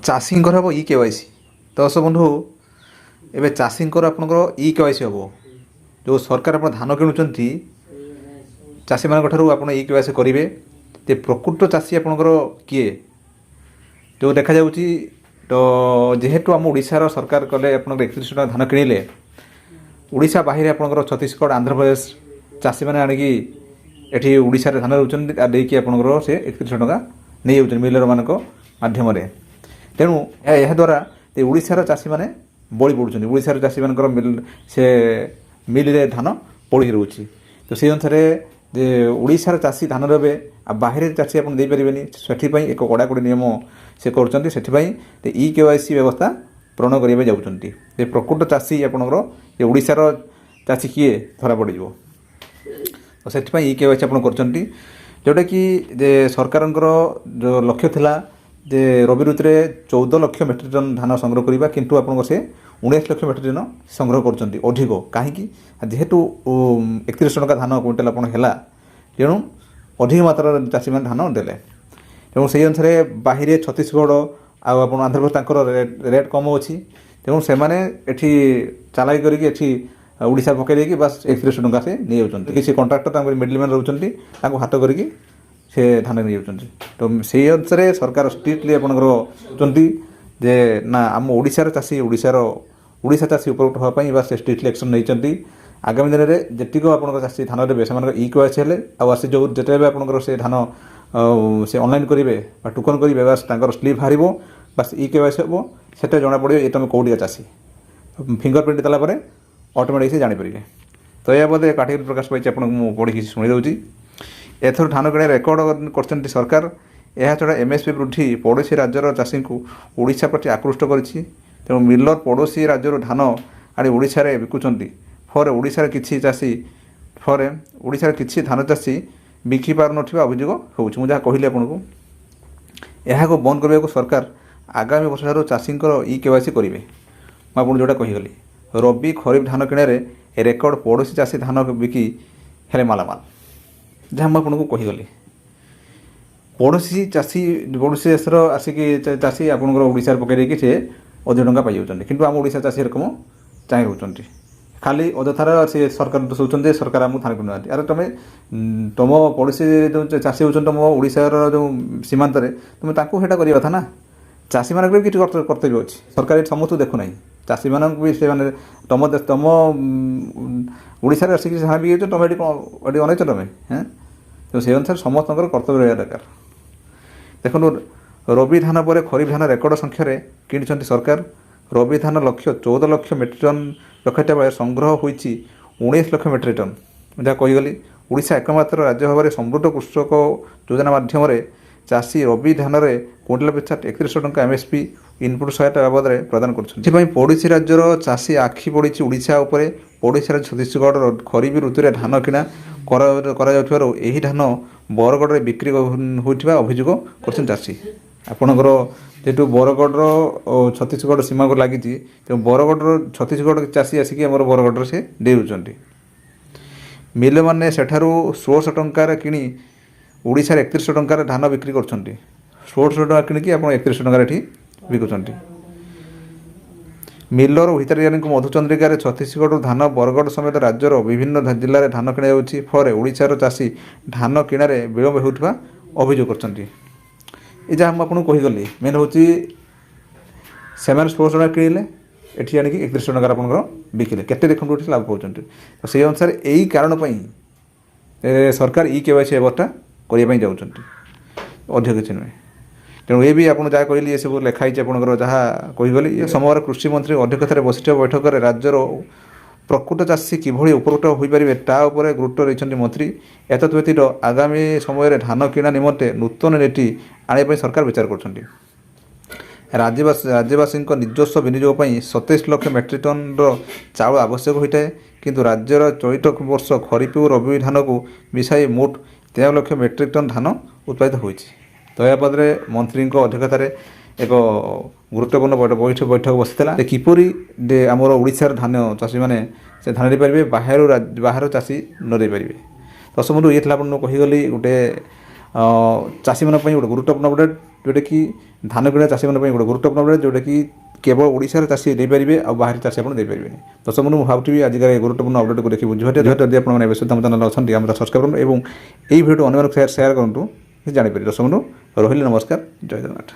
ଚାଷୀଙ୍କର ହେବ ଇ-KYC। ତ ଦର୍ଶକ ବନ୍ଧୁ, ଏବେ ଚାଷୀଙ୍କର ଆପଣଙ୍କର ଇ-KYC ହେବ। ଯେଉଁ ସରକାର ଆପଣ ଧାନ କିଣୁଛନ୍ତି ଚାଷୀମାନଙ୍କ ଠାରୁ ଆପଣ ଇ-KYC କରିବେ ଯେ ପ୍ରକୃତ ଚାଷୀ ଆପଣଙ୍କର କିଏ। ଯେଉଁ ଦେଖାଯାଉଛି ତ ଯେହେତୁ ଆମ ଓଡ଼ିଶାର ସରକାର କଲେ ଆପଣଙ୍କର 31 ଟଙ୍କା ଧାନ କିଣିଲେ, ଓଡ଼ିଶା ବାହାରେ ଆପଣଙ୍କର ଛତିଶଗଡ଼ ଆନ୍ଧ୍ରପ୍ରଦେଶ ଚାଷୀମାନେ ଆଣିକି ଏଠି ଓଡ଼ିଶାରେ ଧାନ ଦେଉଛନ୍ତି ଦେଇକି ଆପଣଙ୍କର ସେ 31 ଟଙ୍କା ନେଇଯାଉଛନ୍ତି ମିଲରମାନଙ୍କ ମାଧ୍ୟମରେ। ତେଣୁ ଏହାଦ୍ୱାରା ଓଡ଼ିଶାର ଚାଷୀମାନେ ବଳି ପଡ଼ୁଛନ୍ତି। ଓଡ଼ିଶାର ଚାଷୀମାନଙ୍କର ସେ ମିଲରେ ଧାନ ପଡ଼ି ରହୁଛି। ତ ସେହି ଅନୁସାରେ ଯେ ଓଡ଼ିଶାର ଚାଷୀ ଧାନ ଦେବେ ଆଉ ବାହାରେ ଚାଷୀ ଆପଣ ଦେଇପାରିବେନି, ସେଥିପାଇଁ ଏକ କଡ଼ାକଡ଼ି ନିୟମ ସେ କରୁଛନ୍ତି। ସେଥିପାଇଁ ଇ-KYC ବ୍ୟବସ୍ଥା ପ୍ରଣୟନ କରିବା ପାଇଁ ଯାଉଛନ୍ତି। ଯେ ପ୍ରକୃତ ଚାଷୀ ଆପଣଙ୍କର ଯେ ଓଡ଼ିଶାର ଚାଷୀ କିଏ ଧରା ପଡ଼ିଯିବ। ତ ସେଥିପାଇଁ ଇ-KYC ଆପଣ କରୁଛନ୍ତି, ଯେଉଁଟାକି ଯେ ସରକାରଙ୍କର ଯେଉଁ ଲକ୍ଷ୍ୟ ଥିଲା ଯେ ରବି ଋତୁରେ 14 ଲକ୍ଷ ମେଟ୍ରିକ୍ ଟନ୍ ଧାନ ସଂଗ୍ରହ କରିବା, କିନ୍ତୁ ଆପଣଙ୍କ ସେ 19 ଲକ୍ଷ ମେଟ୍ରିକ୍ ଟନ୍ ସଂଗ୍ରହ କରୁଛନ୍ତି ଅଧିକ। କାହିଁକି? ଯେହେତୁ 31 ଟଙ୍କା ଧାନ କୁଇଣ୍ଟାଲ ଆପଣ ହେଲା, ତେଣୁ ଅଧିକ ମାତ୍ରାରେ ଚାଷୀମାନେ ଧାନ ଦେଲେ। ତେଣୁ ସେହି ଅନୁସାରେ ବାହିରେ ଛତିଶଗଡ଼ ଆଉ ଆପଣ ଆନ୍ଧ୍ରପ୍ରଦେଶ ତାଙ୍କର ରେଟ୍ କମ୍ ଅଛି। ତେଣୁ ସେମାନେ ଏଠି ଚାଲାକି କରିକି ଏଠି ଓଡ଼ିଶା ପକାଇ ଦେଇକି ବାସ୍ 31 ଟଙ୍କା ସେ ନେଇଯାଉଛନ୍ତି। କିଛି କଣ୍ଟ୍ରାକ୍ଟର ତାଙ୍କର ମିଡଲମ୍ୟାନ୍ ରହୁଛନ୍ତି, ତାଙ୍କୁ ହାତ କରିକି ସେ ଧାନ ନେଇଯାଉଛନ୍ତି। ତ ସେହି ଅନୁସାରେ ସରକାର ଷ୍ଟ୍ରିକ୍ଟଲି ଆପଣଙ୍କର ଚାହୁଁଛନ୍ତି ଯେ ନା ଆମ ଓଡ଼ିଶାର ଚାଷୀ ଓଡ଼ିଶା ଚାଷୀ ଉପକୃତ ହେବା ପାଇଁ ବା ସେ ଷ୍ଟ୍ରିକ୍ଟଲି ଆକ୍ସନ୍ ନେଇଛନ୍ତି। ଆଗାମୀ ଦିନରେ ଯେତିକ ଆପଣଙ୍କ ଚାଷୀ ଧାନ ଦେବେ ସେମାନଙ୍କର ଇ-KYC ହେଲେ ଆଉ ଆସି ଯେଉଁ ଯେତେବେଳେ ଆପଣଙ୍କର ସେ ଧାନ ସେ ଅନଲାଇନ୍ କରିବେ ବା ଟୋକନ୍ କରିବେ, ବାସ୍ ତାଙ୍କର ସ୍ଲିପ୍ ବାହାରିବ, ବାସ୍ ଇ-KYC ହେବ, ସେଟା ଜଣାପଡ଼ିବ ଏ ତୁମେ କେଉଁଠିକା ଚାଷୀ। ଫିଙ୍ଗର ପ୍ରିଣ୍ଟ ଦେଲା ପରେ ଅଟୋମେଟିକ୍ ସେ ଜାଣିପାରିବେ। ତ ଏହା ବୋଧେ କାଠିକରି ପ୍ରକାଶ ପାଇଛି, ଆପଣଙ୍କୁ ମୁଁ ପଢ଼ିକି ଶୁଣି ଦେଉଛି। ଏଥର ଧାନ କିଣା ରେକର୍ଡ଼ କରିଛନ୍ତି ସରକାର। ଏହାଛଡ଼ା MSP ବୃଦ୍ଧି ପଡ଼ୋଶୀ ରାଜ୍ୟର ଚାଷୀଙ୍କୁ ଓଡ଼ିଶା ପ୍ରତି ଆକୃଷ୍ଟ କରିଛି। ତେଣୁ ମିଲର ପଡ଼ୋଶୀ ରାଜ୍ୟରୁ ଧାନ ଆଣି ଓଡ଼ିଶାରେ ବିକୁଛନ୍ତି। ଫଳରେ ଓଡ଼ିଶାରେ କିଛି ଧାନ ଚାଷୀ ବିକି ପାରୁନଥିବା ଅଭିଯୋଗ ହେଉଛି। ମୁଁ ଯାହା କହିଲି ଆପଣଙ୍କୁ, ଏହାକୁ ବନ୍ଦ କରିବାକୁ ସରକାର ଆଗାମୀ ବର୍ଷଠାରୁ ଚାଷୀଙ୍କର ଇ-KYC କରିବେ। ମୁଁ ଆପଣଙ୍କୁ ଯେଉଁଟା କହିଗଲି, ରବି ଖରିଫ ଧାନ କିଣାରେ ରେକର୍ଡ଼ ପଡ଼ୋଶୀ ଚାଷୀ ଧାନ ବିକି ହେଲେ ମାଲାମାଲ, ଯାହା ମୁଁ ଆପଣଙ୍କୁ କହିଗଲି। ପଡ଼ୋଶୀ ଦେଶର ଆସିକି ଚାଷୀ ଆପଣଙ୍କର ଓଡ଼ିଶାରେ ପକାଇ ଦେଇକି ସେ ଅଧିକ ଟଙ୍କା ପାଇଯାଉଛନ୍ତି, କିନ୍ତୁ ଆମ ଓଡ଼ିଶା ଚାଷୀ ଏରକମ ଚାହିଁ ରହୁଛନ୍ତି। ଖାଲି ଅଯଥାର ସେ ସରକାର ଦୋଷଉଛନ୍ତି ଯେ ସରକାର ଆମକୁ ଧାନ କିଣୁନାହାନ୍ତି। ଆରେ ତୁମ ପଡ଼ୋଶୀ ଯେଉଁ ଚାଷୀ ହେଉଛନ୍ତି ତୁମ ଓଡ଼ିଶାର ଯେଉଁ ସୀମାନ୍ତରେ, ତୁମେ ତାଙ୍କୁ ସେଇଟା କରିବା କଥା ନା। ଚାଷୀମାନଙ୍କର ବି କିଛି କର୍ତ୍ତବ୍ୟ ଅଛି। ସରକାର ଏଠି ସମସ୍ତଙ୍କୁ ଦେଖୁନାହିଁ, ଚାଷୀମାନଙ୍କୁ ବି ସେମାନେ ତୁମ ଓଡ଼ିଶାରେ ଆସିକି ଯାହା ବି ହେଉଛ ତୁମେ ଏଠି ଅନେଇଛ ତୁମେ। ତ ସେହି ଅନୁସାରେ ସମସ୍ତଙ୍କର କର୍ତ୍ତବ୍ୟ ରହିବା ଦରକାର। ଦେଖନ୍ତୁ, ରବି ଧାନ ପରେ ଖରିଫ ଧାନ ରେକର୍ଡ଼ ସଂଖ୍ୟାରେ କିଣିଛନ୍ତି ସରକାର। ରବି ଧାନ 14 ଲକ୍ଷ ମେଟ୍ରିକ୍ ଟନ୍ ରଖାଇଥିବା ବେଳେ ସଂଗ୍ରହ ହୋଇଛି 19 ଲକ୍ଷ ମେଟ୍ରିକ୍ ଟନ୍। ଯାହା କହିଗଲି, ଓଡ଼ିଶା ଏକମାତ୍ର ରାଜ୍ୟ ଭାବରେ ସମୃଦ୍ଧ କୃଷକ ଯୋଜନା ମାଧ୍ୟମରେ ଚାଷୀ ରବି ଧାନରେ କୁଇଣ୍ଟାଲ ପିଛା 31 ଟଙ୍କା MSP ଇନପୁଟ୍ ସହାୟତା ବାବଦରେ ପ୍ରଦାନ କରୁଛନ୍ତି। ସେଥିପାଇଁ ପଡ଼ୋଶୀ ରାଜ୍ୟର ଚାଷୀ ଆଖି ପଡ଼ିଛି ଓଡ଼ିଶା ଉପରେ। ପଡ଼ୋଶୀ ରାଜ୍ୟ ଛତିଶଗଡ଼ର ଖରିଫ ଋତୁରେ ଧାନ କିଣା କରାଯାଉଥିବାରୁ ଏହି ଧାନ ବରଗଡ଼ରେ ବିକ୍ରି ହୋଇଥିବା ଅଭିଯୋଗ କରୁଛନ୍ତି ଚାଷୀ। ଆପଣଙ୍କର ଯେହେତୁ ବରଗଡ଼ର ଛତିଶଗଡ଼ ସୀମାକୁ ଲାଗିଛି, ତେଣୁ ବରଗଡ଼ର ଛତିଶଗଡ଼ ଚାଷୀ ଆସିକି ଆମର ବରଗଡ଼ରେ ସେ ଦେଉଛନ୍ତି। ମିଲମାନେ ସେଠାରୁ 1600 ଟଙ୍କାରେ କିଣି ଓଡ଼ିଶାରେ 31 ଟଙ୍କାରେ ଧାନ ବିକ୍ରି କରୁଛନ୍ତି। 1600 ଟଙ୍କା କିଣିକି ଆପଣ 31 ଟଙ୍କାରେ ଏଠି ବିକୁଛନ୍ତି। ମିଲର ହିତାଧିକାରୀଙ୍କୁ ମଧୁଚନ୍ଦ୍ରିକାରେ ଛତିଶଗଡ଼ରୁ ଧାନ ବରଗଡ଼ ସମେତ ରାଜ୍ୟର ବିଭିନ୍ନ ଜିଲ୍ଲାରେ ଧାନ କିଣାଯାଉଛି। ଫଳରେ ଓଡ଼ିଶାର ଚାଷୀ ଧାନ କିଣାରେ ବିଳମ୍ବ ହେଉଥିବା ଅଭିଯୋଗ କରୁଛନ୍ତି। ଏ ଯାହା ମୁଁ ଆପଣଙ୍କୁ କହିଗଲି, ମେନ୍ ହେଉଛି ସେମାନେ 1600 ଟଙ୍କା କିଣିଲେ, ଏଠି ଆଣିକି 31 ଟଙ୍କାରେ ଆପଣଙ୍କର ବିକିଲେ। କେତେ ଦେଖନ୍ତୁ ଏଠି ଲାଭ ପାଉଛନ୍ତି। ତ ସେହି ଅନୁସାରେ ଏଇ କାରଣ ପାଇଁ ସରକାର ଇ-KYC ବ୍ୟବସ୍ଥା କରିବା ପାଇଁ ଯାଉଛନ୍ତି, ଅଧିକ କିଛି ନୁହେଁ। ତେଣୁ ଏ ବି ଆପଣ ଯାହା କହିଲି ଏସବୁ ଲେଖା ହେଇଛି ଆପଣଙ୍କର ଯାହା କହିଗଲି। ଏ ସମୟରେ କୃଷିମନ୍ତ୍ରୀଙ୍କ ଅଧ୍ୟକ୍ଷତାରେ ବସିଥିବା ବୈଠକରେ ରାଜ୍ୟର ପ୍ରକୃତ ଚାଷୀ କିଭଳି ଉପକୃତ ହୋଇପାରିବେ ତା ଉପରେ ଗୁରୁତ୍ୱ ଦେଇଛନ୍ତି ମନ୍ତ୍ରୀ। ଏତଦବ୍ୟତୀତ ଆଗାମୀ ସମୟରେ ଧାନ କିଣା ନିମନ୍ତେ ନୂତନ ନୀତି ଆଣିବା ପାଇଁ ସରକାର ବିଚାର କରୁଛନ୍ତି। ରାଜ୍ୟବାସୀଙ୍କ ନିଜସ୍ୱ ବିନିଯୋଗ ପାଇଁ 27 ଲକ୍ଷ ମେଟ୍ରିକ୍ ଟନ୍ର ଚାଉଳ ଆବଶ୍ୟକ ହୋଇଥାଏ, କିନ୍ତୁ ରାଜ୍ୟର ଚଳିତ ବର୍ଷ ଖରିଫ ଓ ରବି ଧାନକୁ ମିଶାଇ ମୋଟ 13 ଲକ୍ଷ ମେଟ୍ରିକ୍ ଟନ୍ ଧାନ ଉତ୍ପାଦିତ ହୋଇଛି। ତ ଏହା ପଦରେ ମନ୍ତ୍ରୀଙ୍କ ଅଧ୍ୟକ୍ଷତାରେ ଏକ ଗୁରୁତ୍ୱପୂର୍ଣ୍ଣ ବୈଠକ ବସିଥିଲା ଯେ କିପରି ଆମର ଓଡ଼ିଶାର ଧାନ ଚାଷୀମାନେ ସେ ଧାନ ଦେଇପାରିବେ, ବାହାର ଚାଷୀ ନ ଦେଇପାରିବେ। ଦର୍ଶକ ବନ୍ଧୁ, ଇଏ ଥିଲା ଆପଣଙ୍କୁ କହିଗଲି ଗୋଟେ ଚାଷୀମାନଙ୍କ ପାଇଁ ଗୋଟେ ଗୁରୁତ୍ୱପୂର୍ଣ୍ଣ ଅପଡ଼େଟ୍। ଯେଉଁଟାକି ଧାନ କିଣା ଚାଷୀମାନଙ୍କ ପାଇଁ ଗୋଟେ ଗୁରୁତ୍ୱପୂର୍ଣ୍ଣ ଅପଡ଼େଟ୍, ଯେଉଁଟାକି କେବଳ ଓଡ଼ିଶାର ଚାଷୀ ଦେଇପାରିବେ ଆଉ ବାହାରେ ଚାଷୀ ଆପଣ ଦେଇପାରିବେନି। ଦର୍ଶକ ବନ୍ଧୁ ମୁଁ ଭାବୁଥିବି ଆଜିକାର ଏ ଗୁରୁତ୍ୱପୂର୍ଣ୍ଣ ଅପଡ଼େଟ୍କୁ ଦେଖି ବୁଝିପାରିବେ। ଯଦି ଆପଣମାନେ ଏବେ ସୁଦ୍ଧା ଆମ ଚ୍ୟାନେଲ୍ ଅଛନ୍ତି ଆମର ସବସ୍କ୍ରାଇବ୍ କରନ୍ତୁ ଏବଂ ଏହି ଭିଡ଼ିଓ ଅନ୍ୟମାନଙ୍କୁ ସେୟାର କରନ୍ତୁ ଜାଣିପାରିବେ। ଦର୍ଶକ ବନ୍ଧୁ ରହିଲି, ନମସ୍କାର, ଜୟ ଜଗନ୍ନାଥ।